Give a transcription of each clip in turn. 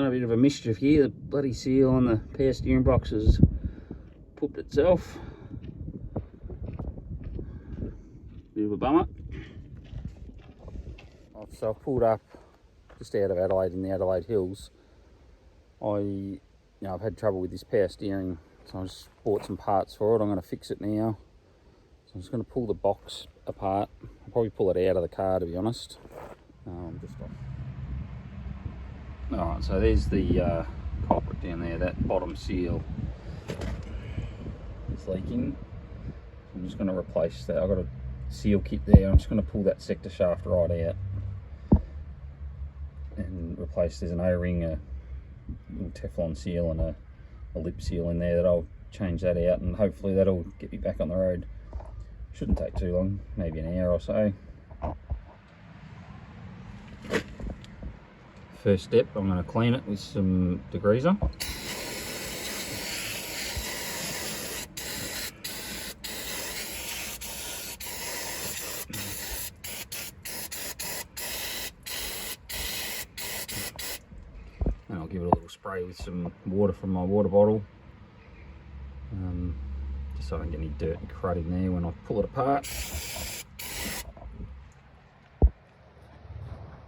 done a bit of a mischief here. The bloody seal on the power steering box has pooped itself. Bit of a bummer. So I've pulled up just out of Adelaide in the Adelaide Hills. I've had trouble with this power steering, so I just bought some parts for it. I'm going to fix it now. So I'm just going to pull the box apart. I'll probably pull it out of the car, to be honest. Just off. Alright, so there's the culprit down there, that bottom seal is leaking. I'm just going to replace that. I've got a seal kit there. I'm just going to pull that sector shaft right out and replace. There's an O-ring, a little Teflon seal and a lip seal in there that I'll change that out, and hopefully that'll get me back on the road. Shouldn't take too long, maybe an hour or so. First step, I'm going to clean it with some degreaser. And I'll give it a little spray with some water from my water bottle, just so I don't get any dirt and crud in there when I pull it apart.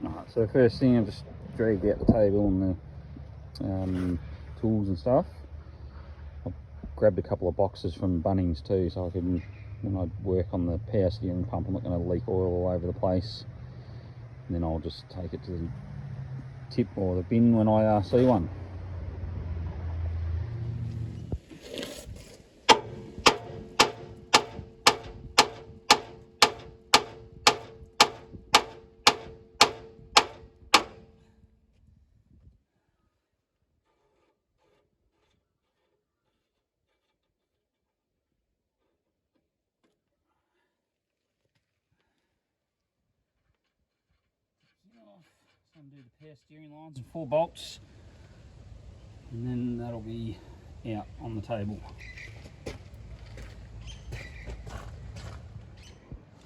Alright, so first thing, I've just dragged out the table and the tools and stuff. I've grabbed a couple of boxes from Bunnings too, so I can, when I work on the power steering pump, I'm not going to leak oil all over the place. And then I'll just take it to the tip or the bin when I see one. Undo the power steering lines and 4 bolts, and then that'll be out on the table.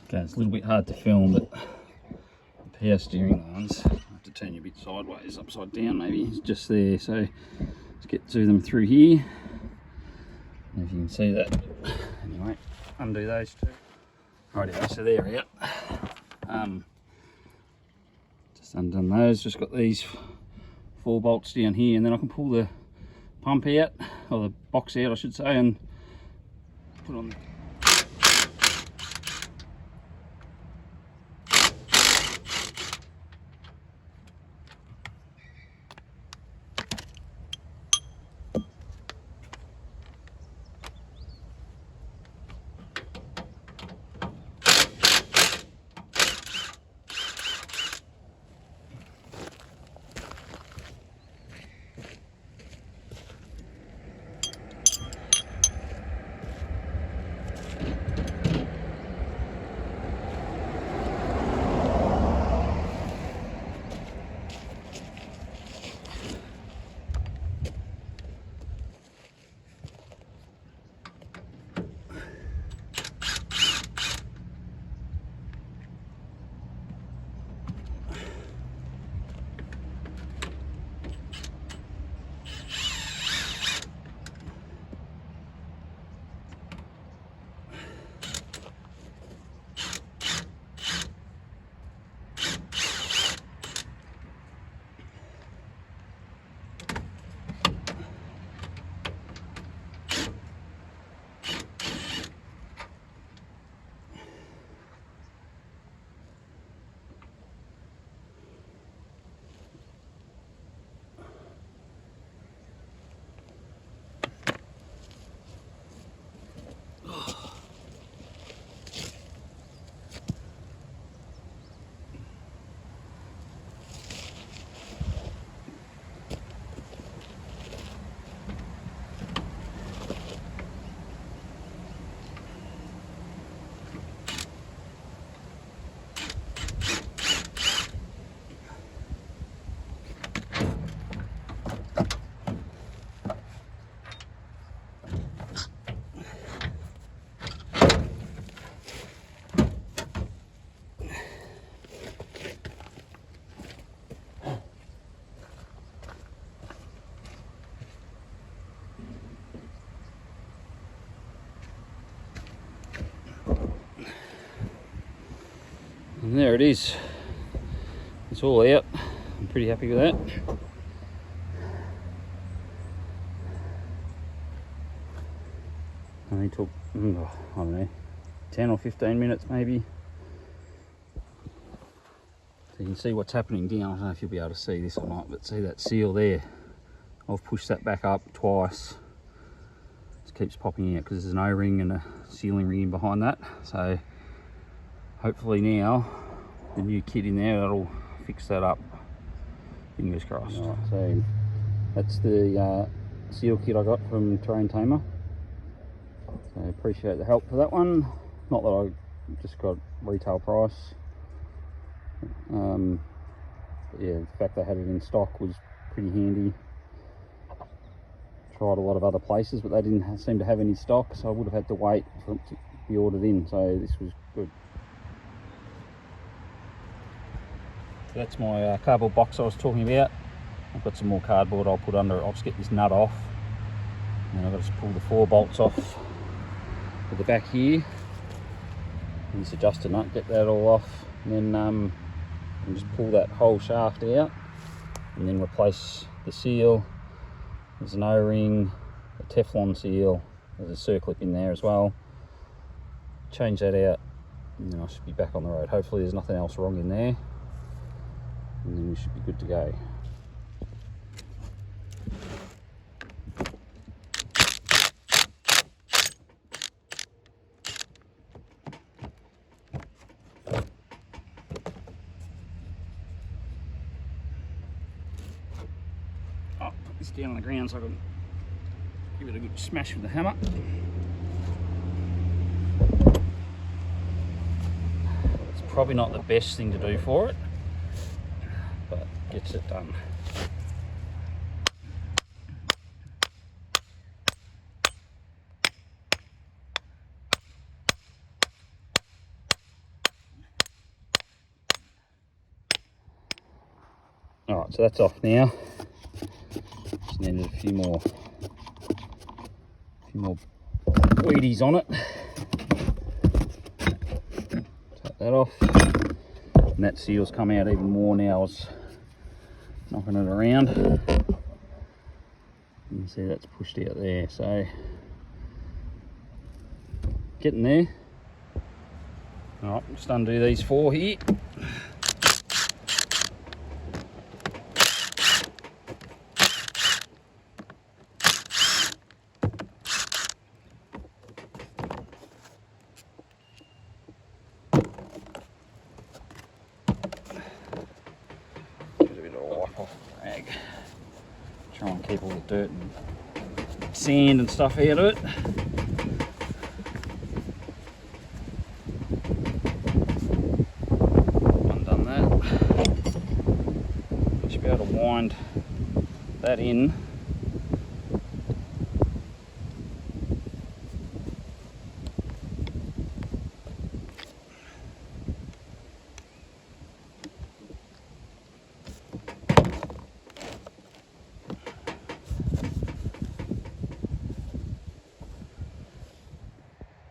Okay, it's a little bit hard to film, but the power steering lines, I have to turn you a bit sideways, upside down maybe, it's just there. So let's get to them through here. And if you can see that, anyway, undo those two. Rightio, so they're out. Just undone those, just got these 4 bolts down here, and then I can pull the pump out, or the box out I should say, and put on the And there it is. It's all out. I'm pretty happy with that. Only took, I don't know, 10 or 15 minutes maybe. So you can see what's happening down. I don't know if you'll be able to see this or not, but see that seal there? I've pushed that back up twice. It keeps popping out because there's an O-ring and a sealing ring in behind that. So hopefully now the new kit in there, that'll fix that up. Fingers crossed. Right, so that's the seal kit I got from Terrain Tamer. So I appreciate the help for that one. Not that I just got retail price. But yeah, the fact they had it in stock was pretty handy. Tried a lot of other places, but they didn't seem to have any stock, so I would have had to wait for it to be ordered in. So this was good. So that's my cardboard box I was talking about. I've got some more cardboard I'll put under it. I'll just get this nut off, and then I've got to just pull the 4 bolts off at the back here. And this adjuster nut, get that all off, and then just pull that whole shaft out, and then replace the seal. There's an O-ring, a Teflon seal, there's a circlip in there as well. Change that out, and then I should be back on the road. Hopefully there's nothing else wrong in there, and then we should be good to go. This down on the ground so I can give it a good smash with the hammer. It's probably not the best thing to do for it, but gets it done. Alright, so that's off now. Just needed a few more weedies on it. Take that off. And that seal's come out even more now. I was knocking it around. You can see that's pushed out there, so getting there. Alright, just undo these 4 here. Try and keep all the dirt and sand and stuff out of it. Undone that. Should be able to wind that in.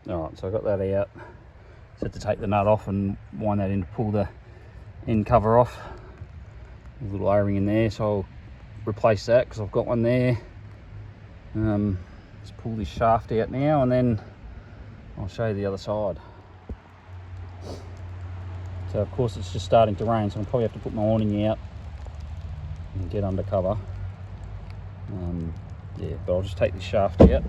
Alright, so I got that out. Just had to take the nut off and wind that in to pull the end cover off. There's a little O-ring in there, so I'll replace that because I've got one there. Let's pull this shaft out now, and then I'll show you the other side. So of course it's just starting to rain, so I'll probably have to put my awning out and get under cover. Yeah, but I'll just take this shaft out.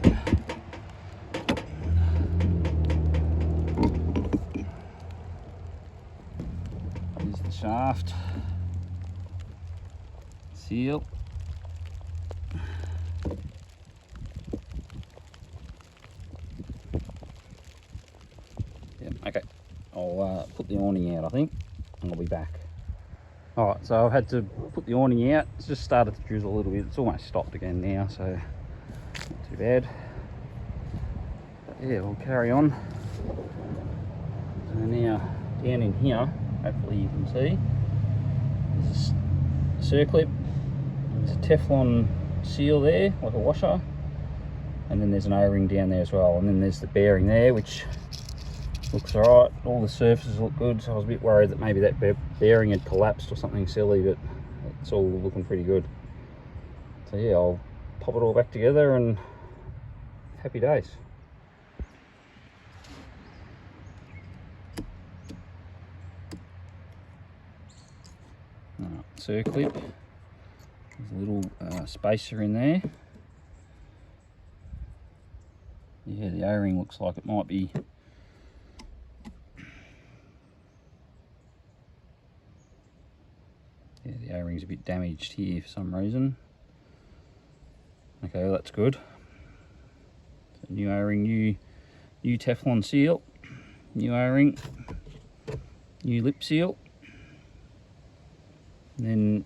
Here's the shaft. Seal. Yeah, okay. I'll put the awning out, I think, and I'll be back. Alright, so I've had to put the awning out. It's just started to drizzle a little bit. It's almost stopped again now, so not too bad. But yeah, we'll carry on. So now, down in here, hopefully you can see, there's a circlip, there's a Teflon seal there, like a washer, and then there's an O-ring down there as well, and then there's the bearing there, which looks alright. All the surfaces look good, so I was a bit worried that maybe that bearing had collapsed or something silly, but it's all looking pretty good. So yeah, I'll pop it all back together and happy days. Circlip, there's a little spacer in there. Yeah, the O-ring looks like it might be the O-ring's a bit damaged here for some reason. Okay, well, that's good. So new O-ring, new Teflon seal, new O-ring, new lip seal. And then,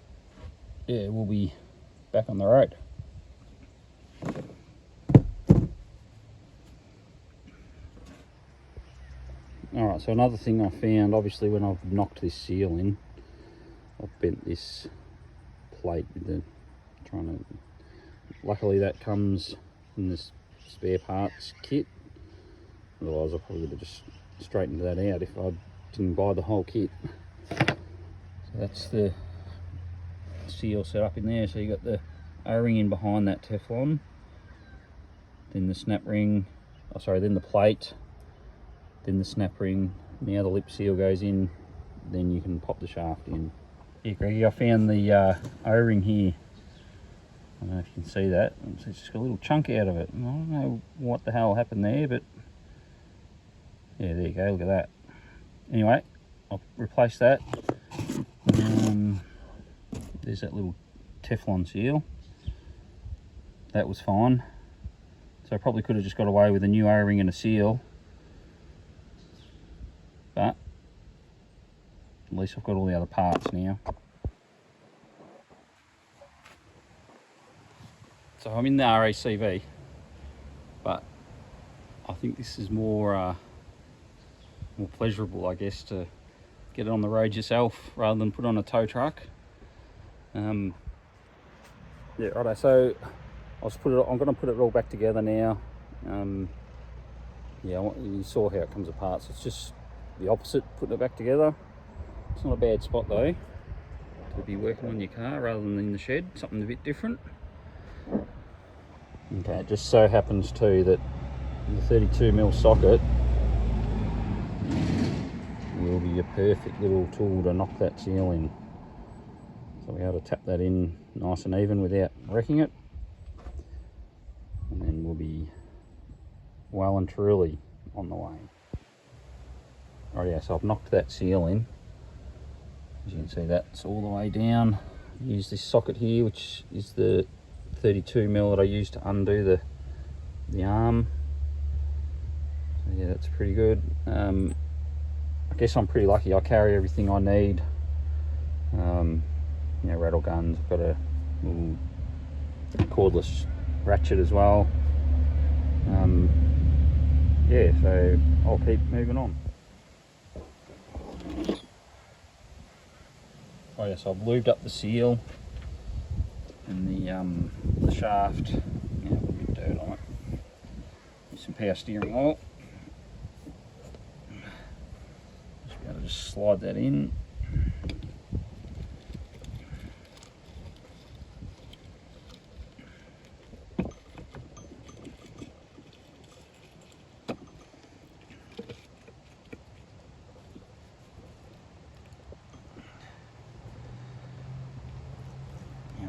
yeah, we'll be back on the road. Alright, so another thing I found, obviously when I've knocked this seal in, I've bent this plate with the luckily that comes in this spare parts kit, otherwise I probably would have just straightened that out if I didn't buy the whole kit. So that's the seal set up in there. So you got the O-ring in behind that Teflon, then the snap ring, then the plate, then the snap ring. Now the lip seal goes in, then you can pop the shaft in. Yeah, Greggy, I found the O-ring here. I don't know if you can see that. It's just got a little chunk out of it. I don't know what the hell happened there, but yeah, there you go, look at that. Anyway, I'll replace that. There's that little Teflon seal. That was fine. So I probably could have just got away with a new O-ring and a seal. But at least I've got all the other parts now. So I'm in the RACV, but I think this is more pleasurable, I guess, to get it on the road yourself rather than put on a tow truck. Yeah, righto. So I'm going to put it all back together now. Yeah, you saw how it comes apart. So it's just the opposite, putting it back together. It's not a bad spot though to be working on your car rather than in the shed. Something a bit different. Okay, it just so happens too that the 32mm socket will be a perfect little tool to knock that seal in. So we're able to tap that in nice and even without wrecking it. And then we'll be well and truly on the way. Alright, so I've knocked that seal in. As you can see, that's all the way down. Use this socket here, which is the 32mm that I used to undo the arm. So yeah, that's pretty good. I guess I'm pretty lucky. I carry everything I need. You know, rattle guns. I've got a little cordless ratchet as well. Yeah, so I'll keep moving on. Oh yeah, so I've lubed up the seal and the shaft. Yeah, a bit of dirt on it. Use some power steering oil. Just be able to just slide that in.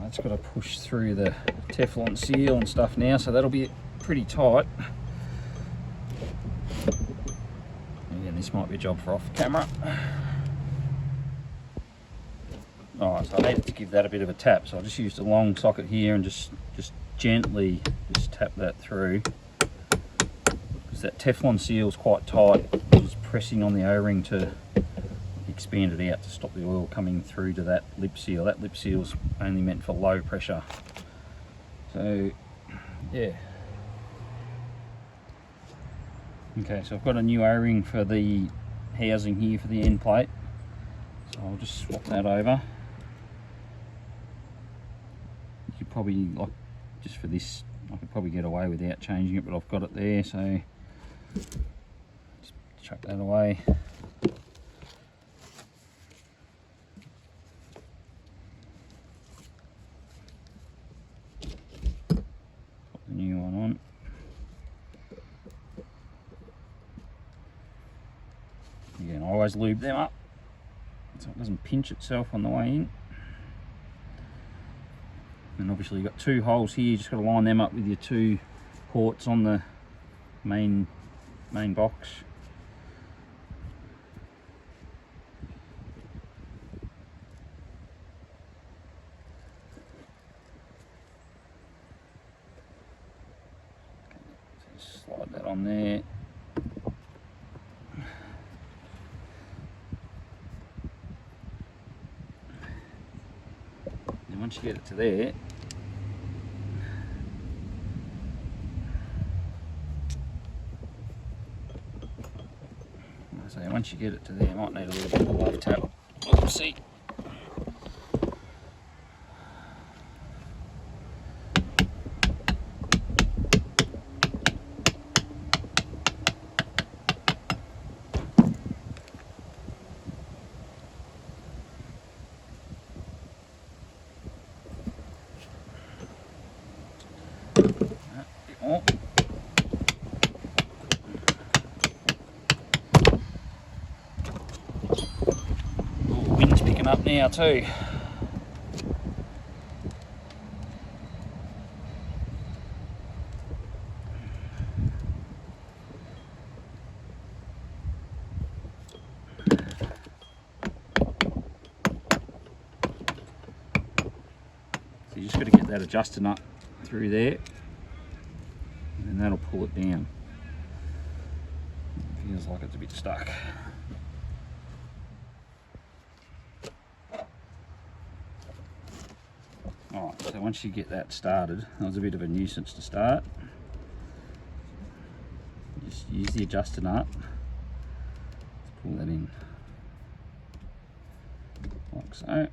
It's got to push through the Teflon seal and stuff now, so that'll be pretty tight. Again, this might be a job for off camera. Alright, so I needed to give that a bit of a tap, so I just used a long socket here and just gently just tap that through. Because that Teflon seal is quite tight, just pressing on the O-ring to expand it out to stop the oil coming through to that lip seal. That lip seal is only meant for low pressure. So yeah. Okay, so I've got a new O-ring for the housing here for the end plate. So I'll just swap that over. You could probably, like, just for this, I could probably get away without changing it, but I've got it there, so just chuck that away. Put the new one on. Again, I always lube them up so it doesn't pinch itself on the way in. And obviously you've got two holes here, you just got to line them up with your two ports on the main box. Just slide that on there. And once you get it to there, so once you get it to there, you might need a little bit of love tap. Oopsie. Oh. The wind's picking up now too. So you just got to get that adjuster nut through there, and that'll pull it down. It feels like it's a bit stuck. Alright, so once you get that started, that was a bit of a nuisance to start. Just use the adjuster nut. Let's pull that in like so.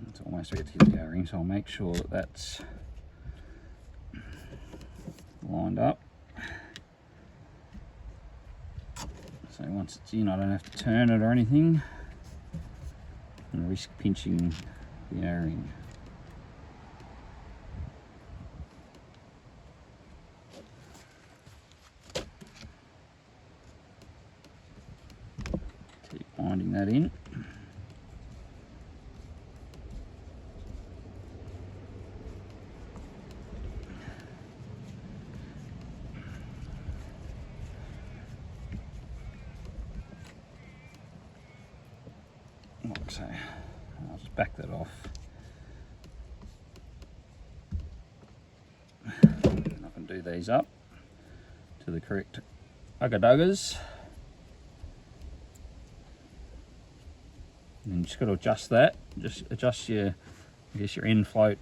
It's almost ready to hit the O-ring, so I'll make sure that that's lined up. So once it's in, I don't have to turn it or anything and risk pinching the O-ring. Keep winding that in. Like so. I'll just back that off. And I can do these up to the correct ugga-duggers. And you just got to adjust that. Just adjust your, I guess, your end float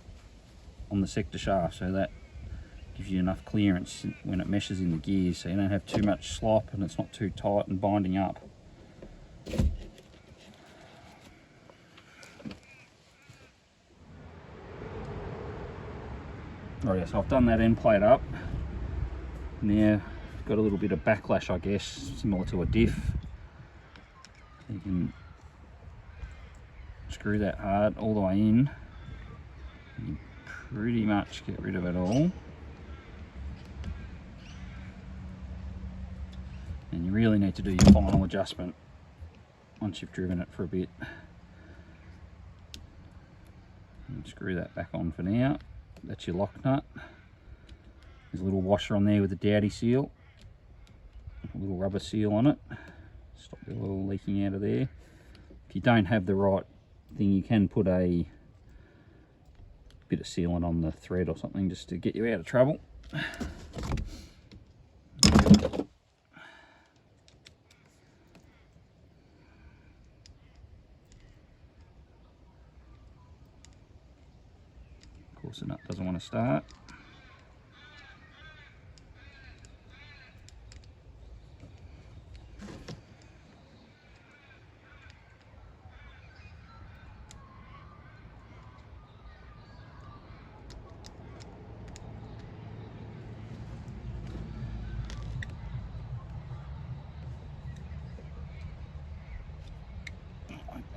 on the sector shaft, so that gives you enough clearance when it meshes in the gears, so you don't have too much slop and it's not too tight and binding up. Oh yeah, so I've done that end plate up. Now got a little bit of backlash, I guess, similar to a diff. You can screw that hard all the way in. You pretty much get rid of it all. And you really need to do your final adjustment once you've driven it for a bit. And screw that back on for now. That's your lock nut. There's a little washer on there with a dowdy seal, a little rubber seal on it. Stop the oil leaking out of there. If you don't have the right thing, you can put a bit of sealant on the thread or something just to get you out of trouble. Of course the nut doesn't want to start.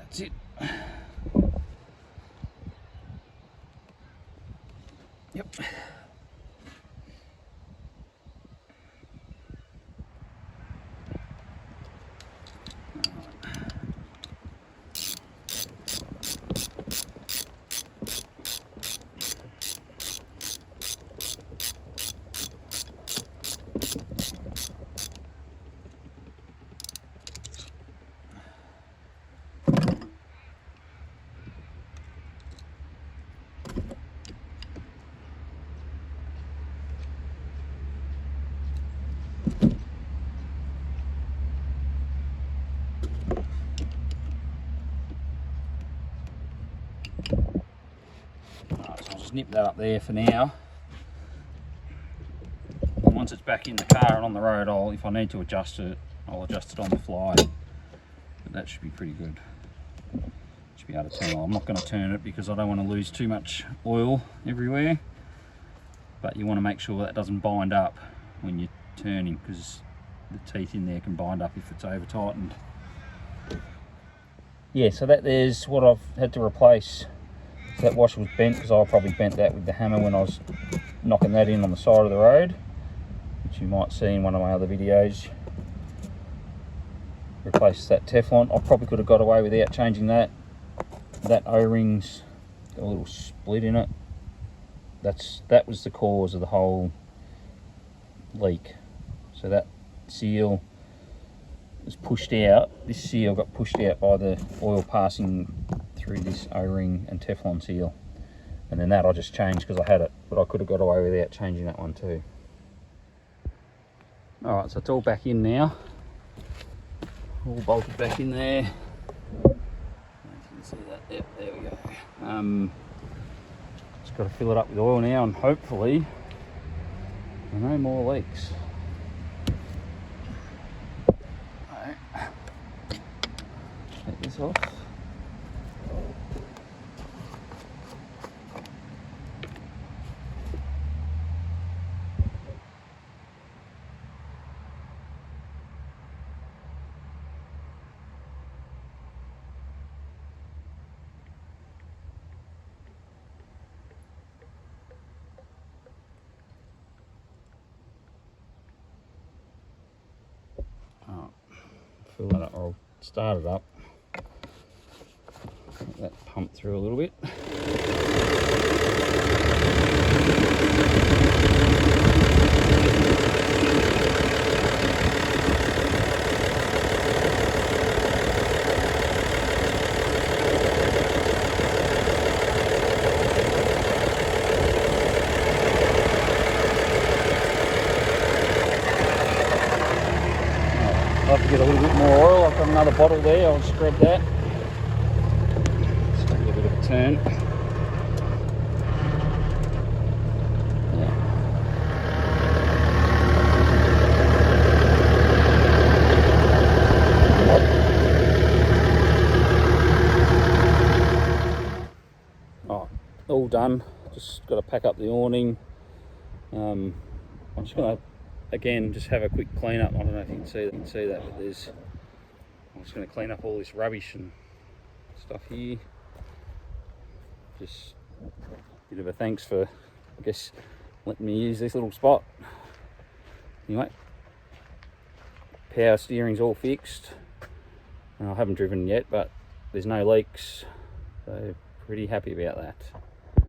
That's it. Yep. Alright, so I'll just nip that up there for now. And once it's back in the car and on the road, if I need to adjust it, I'll adjust it on the fly. But that should be pretty good. Should be able to turn it. I'm not going to turn it because I don't want to lose too much oil everywhere. But you want to make sure that doesn't bind up when you're turning, because the teeth in there can bind up if it's over tightened. Yeah, so there's what I've had to replace. That washer was bent because I probably bent that with the hammer when I was knocking that in on the side of the road, which you might see in one of my other videos. Replace that Teflon. I probably could have got away without changing that. That O-ring's got a little split in it. That was the cause of the whole leak. So that seal was pushed out. This seal got pushed out by the oil passing through this O-ring and Teflon seal, and then that I just changed because I had it, but I could have got away without changing that one too. Alright, so it's all back in now, all bolted back in there. If you can see that, yep, there we go. Just got to fill it up with oil now, and hopefully there are no more leaks. Alright, take this off. Fill that up, or I'll start it up. Let that pump through a little bit. I'll have to get a little bit more oil. I've got another bottle there, I'll just grab that. Just give it a bit of a turn. Yeah. Oh, all done. Just got to pack up the awning. I'm just going to again just have a quick clean up. I don't know if you can see that, but I'm just going to clean up all this rubbish and stuff here. Just a bit of a thanks for, I guess, letting me use this little spot. Anyway, power steering's all fixed. I haven't driven yet, but there's no leaks, so pretty happy about that.